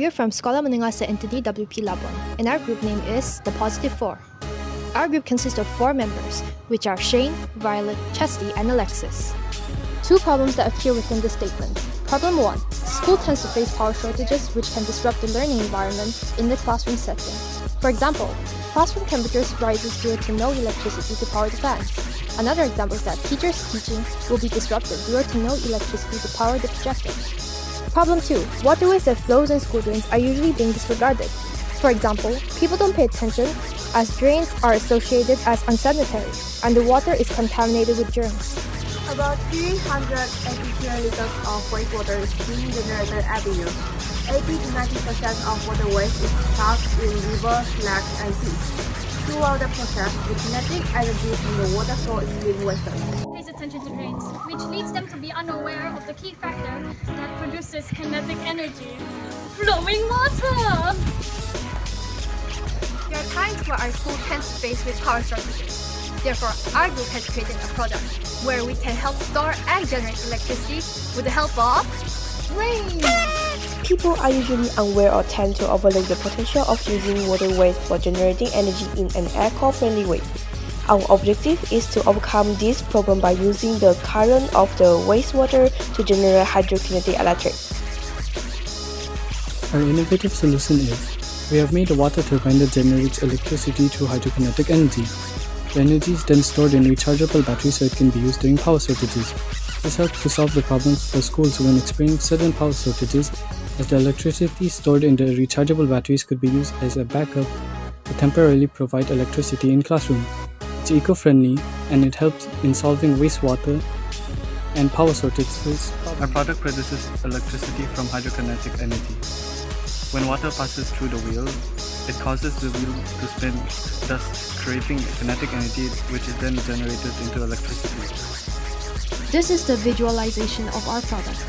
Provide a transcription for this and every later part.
We are from Sekolah Menengah Saint Anthony WP Labuan, and our group name is the Positive Four. Our group consists of 4 members, which are Shane, Violet, Chesty, and Alexis. 2 problems that appear within this statement. Problem 1. School tends to face power shortages which can disrupt the learning environment in the classroom setting. For example, classroom temperatures rises due to no electricity to power the fans. Another example is that teachers' teaching will be disrupted due to no electricity to power the projectors. Problem 2. Waterways that flows in school drains are usually being disregarded. For example, people don't pay attention as drains are associated as unsanitary and the water is contaminated with germs. About 380 kiloliters of wastewater is being generated every year. 80 to 90% of water waste is trapped in rivers, lakes, and seas. Throughout the process, the kinetic energy from the water flow is being wasted. Pays attention to drains, which leads them to be unaware of the key factor that produces kinetic energy: flowing water! There are times where our school tends to face with power shortages. Therefore, our group has created a product where we can help store and generate electricity with the help of rain. People are usually unaware or tend to overlook the potential of using waterways for generating energy in an eco-friendly way. Our objective is to overcome this problem by using the current of the wastewater to generate hydrokinetic electric. Our innovative solution is, we have made a water turbine that generates electricity through hydrokinetic energy. The energy is then stored in rechargeable batteries so it can be used during power shortages. This helps to solve the problems for schools when experiencing sudden power shortages, as the electricity stored in the rechargeable batteries could be used as a backup to temporarily provide electricity in classroom. It's eco-friendly and it helps in solving wastewater and power shortages. Our product produces electricity from hydrokinetic energy. When water passes through the wheel, it causes the wheel to spin, thus creating kinetic energy which is then generated into electricity. This is the visualization of our product.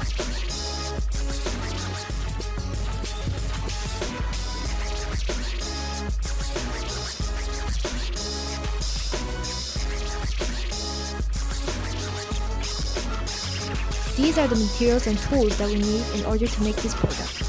These are the materials and tools that we need in order to make this product.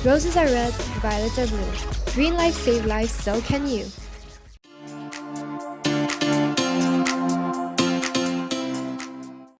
Roses are red, violets are blue. Green lives save lives, so can you.